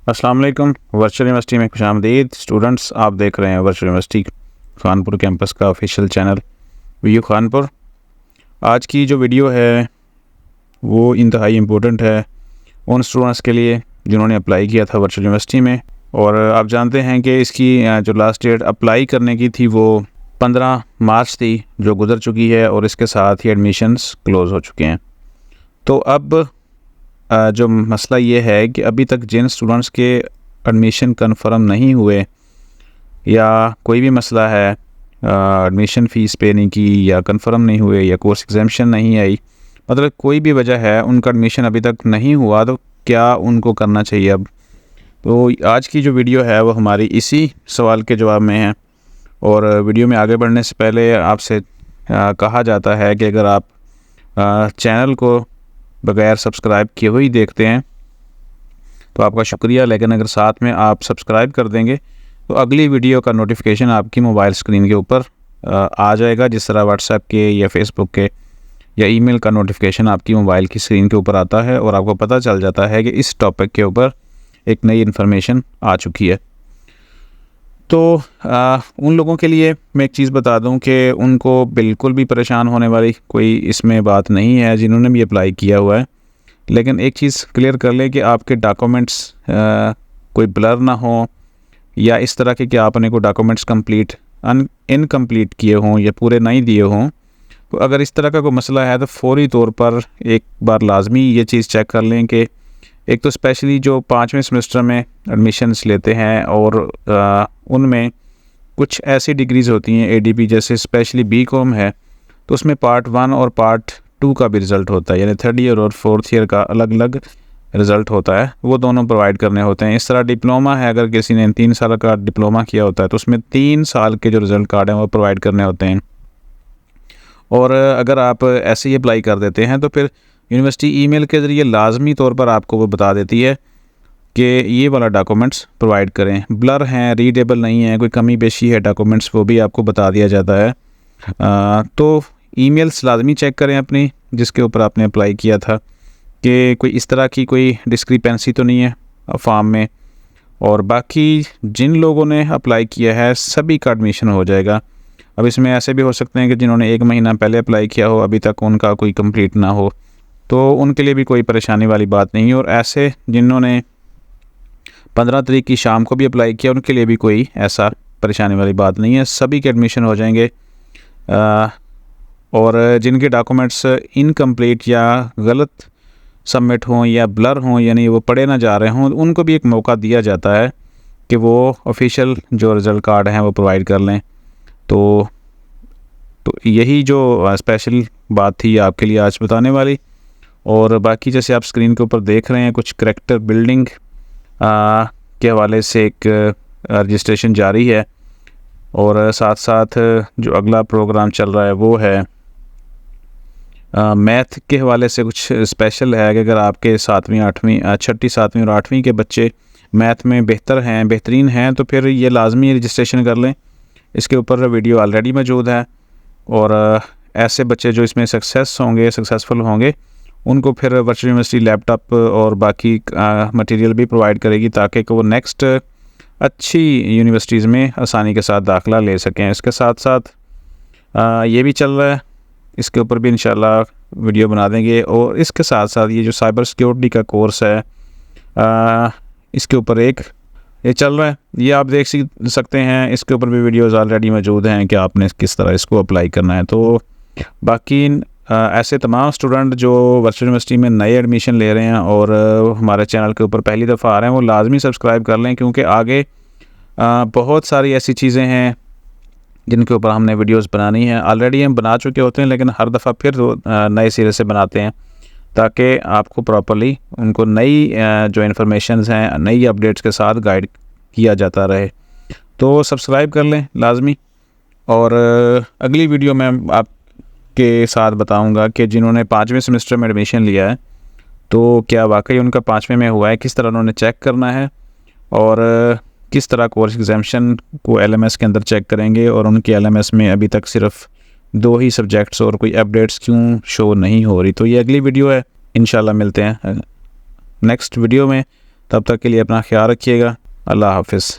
अस्सलाम वालेकुम। Virtual university में खुशामदीद। स्टूडेंट्स, आप देख रहे हैं वर्चुअल यूनिवर्सिटी खानपुर कैंपस का ऑफिशियल चैनल वीयू खानपुर। आज की जो वीडियो है वो इंतहाई इम्पोर्टेंट है उन स्टूडेंट्स के लिए जिन्होंने अप्लाई किया था वर्चुअल यूनिवर्सिटी में। और आप जानते हैं कि इसकी जो लास्ट डेट अप्लाई करने की थी वो 15 मार्च थी, जो गुजर चुकी है, और इसके साथ ही एडमिशन्स क्लोज़ हो चुके हैं। तो अब जो मसला ये है कि अभी तक जिन स्टूडेंट्स के एडमिशन कंफर्म नहीं हुए या कोई भी मसला है, एडमिशन फ़ीस पे नहीं की या कंफर्म नहीं हुए या कोर्स एग्जामिशन नहीं आई, मतलब कोई भी वजह है उनका एडमिशन अभी तक नहीं हुआ, तो क्या उनको करना चाहिए अब। तो आज की जो वीडियो है वो हमारी इसी सवाल के जवाब में है। और वीडियो में आगे बढ़ने से पहले आपसे कहा जाता है कि अगर आप चैनल को बगैर सब्सक्राइब किए हुए ही देखते हैं तो आपका शुक्रिया, लेकिन अगर साथ में आप सब्सक्राइब कर देंगे तो अगली वीडियो का नोटिफिकेशन आपकी मोबाइल स्क्रीन के ऊपर आ जाएगा, जिस तरह व्हाट्सएप के या फेसबुक के या ईमेल का नोटिफिकेशन आपकी मोबाइल की स्क्रीन के ऊपर आता है और आपको पता चल जाता है कि इस टॉपिक के ऊपर एक नई इन्फॉर्मेशन आ चुकी है। तो उन लोगों के लिए मैं एक चीज़ बता दूं कि उनको बिल्कुल भी परेशान होने वाली कोई इसमें बात नहीं है जिन्होंने भी अप्लाई किया हुआ है। लेकिन एक चीज़ क्लियर कर लें कि आपके डॉक्यूमेंट्स कोई ब्लर ना हो या इस तरह के कि आपने कोई डॉक्यूमेंट्स कंप्लीट इनकम्प्लीट किए हों या पूरे नहीं दिए हों। तो अगर इस तरह का कोई मसला है तो फौरी तौर पर एक बार लाजमी ये चीज़ चेक कर लें कि एक तो स्पेशली जो 5वें सेमेस्टर में एडमिशन्स लेते हैं और उनमें कुछ ऐसी डिग्रीज़ होती हैं एडीपी, जैसे स्पेशली बीकॉम है, तो उसमें पार्ट 1 और पार्ट 2 का भी रिज़ल्ट होता है, यानी 3rd ईयर और 4th ईयर का अलग अलग रिज़ल्ट होता है, वो दोनों प्रोवाइड करने होते हैं। इस तरह डिप्लोमा है, अगर किसी ने 3 साल का डिप्लोमा किया होता है तो उसमें 3 साल के जो रिज़ल्ट कार्ड हैं वो प्रोवाइड करने होते हैं। और अगर आप ऐसे ही अप्लाई कर देते हैं तो फिर यूनिवर्सिटी ईमेल के ज़रिए लाजमी तौर पर आपको वो बता देती है कि ये वाला डॉक्यूमेंट्स प्रोवाइड करें। ब्लर हैं, रीडेबल नहीं है, कोई कमी पेशी है डॉक्यूमेंट्स, वो भी आपको बता दिया जाता है। तो ईमेल्स लाजमी चेक करें अपनी जिसके ऊपर आपने अप्लाई किया था कि कोई इस तरह की कोई डिस्क्रिपेंसी तो नहीं है फॉर्म में। और बाकी जिन लोगों ने अप्लाई किया है सभी का एडमिशन हो जाएगा। अब इसमें ऐसे भी हो सकते हैं कि जिन्होंने 1 महीना पहले अप्लाई किया हो, अभी तक उनका कोई कंप्लीट ना हो, तो उनके लिए भी कोई परेशानी वाली बात नहीं है। और ऐसे जिन्होंने 15 तारीख की शाम को भी अप्लाई किया उनके लिए भी कोई ऐसा परेशानी वाली बात नहीं है, सभी के एडमिशन हो जाएंगे। और जिनके डॉक्यूमेंट्स इनकम्प्लीट या गलत सबमिट हों या ब्लर हों, यानी वो पढ़े ना जा रहे हों, उनको भी एक मौका दिया जाता है कि वो ऑफिशियल जो रिज़ल्ट कार्ड हैं वो प्रोवाइड कर लें। तो यही जो स्पेशल बात थी आपके लिए आज बताने वाली। और बाकी जैसे आप स्क्रीन के ऊपर देख रहे हैं कुछ करैक्टर बिल्डिंग के हवाले से एक रजिस्ट्रेशन जारी है, और साथ साथ जो अगला प्रोग्राम चल रहा है वो है मैथ के हवाले से कुछ स्पेशल है कि अगर आपके 7वीं 8वीं 6ठी 7वीं और 8वीं के बच्चे मैथ में बेहतरीन हैं तो फिर ये लाजमी रजिस्ट्रेशन कर लें। इसके ऊपर वीडियो ऑलरेडी मौजूद है, और ऐसे बच्चे जो इसमें सक्सेसफुल होंगे उनको फिर वर्चुअल यूनिवर्सिटी लैपटॉप और बाकी मटेरियल भी प्रोवाइड करेगी ताकि वो नेक्स्ट अच्छी यूनिवर्सिटीज़ में आसानी के साथ दाखिला ले सकें। इसके साथ साथ ये भी चल रहा है, इसके ऊपर भी इंशाल्लाह वीडियो बना देंगे। और इसके साथ साथ ये जो साइबर सिक्योरिटी का कोर्स है इसके ऊपर ये चल रहा है, ये आप देख सकते हैं। इसके ऊपर भी वीडियोज़ ऑलरेडी मौजूद हैं कि आपने किस तरह इसको अप्लाई करना है। तो बाकी ऐसे तमाम स्टूडेंट जो वर्चुअल यूनिवर्सिटी में नए एडमिशन ले रहे हैं और हमारे चैनल के ऊपर पहली दफ़ा आ रहे हैं, वो लाजमी सब्सक्राइब कर लें, क्योंकि आगे बहुत सारी ऐसी चीज़ें हैं जिनके ऊपर हमने वीडियोस बनानी है। ऑलरेडी हम बना चुके होते हैं, लेकिन हर दफ़ा फिर नए सिरे से बनाते हैं ताकि आपको प्रॉपर्ली उनको नई जो इन्फॉर्मेशंस हैं, नई अपडेट्स के साथ गाइड किया जाता रहे। तो सब्सक्राइब कर लें लाजमी। और अगली वीडियो में आपके साथ बताऊंगा कि जिन्होंने 5वें सेमेस्टर में एडमिशन लिया है तो क्या वाकई उनका 5वें में हुआ है, किस तरह उन्होंने चेक करना है और किस तरह कोर्स एग्जामिशन को LMS के अंदर चेक करेंगे, और उनके LMS में अभी तक सिर्फ 2 ही सब्जेक्ट्स और कोई अपडेट्स क्यों शो नहीं हो रही। तो ये अगली वीडियो है, इंशाल्लाह मिलते हैं नेक्स्ट वीडियो में। तब तक के लिए अपना ख्याल रखिएगा। अल्लाह हाफिज़।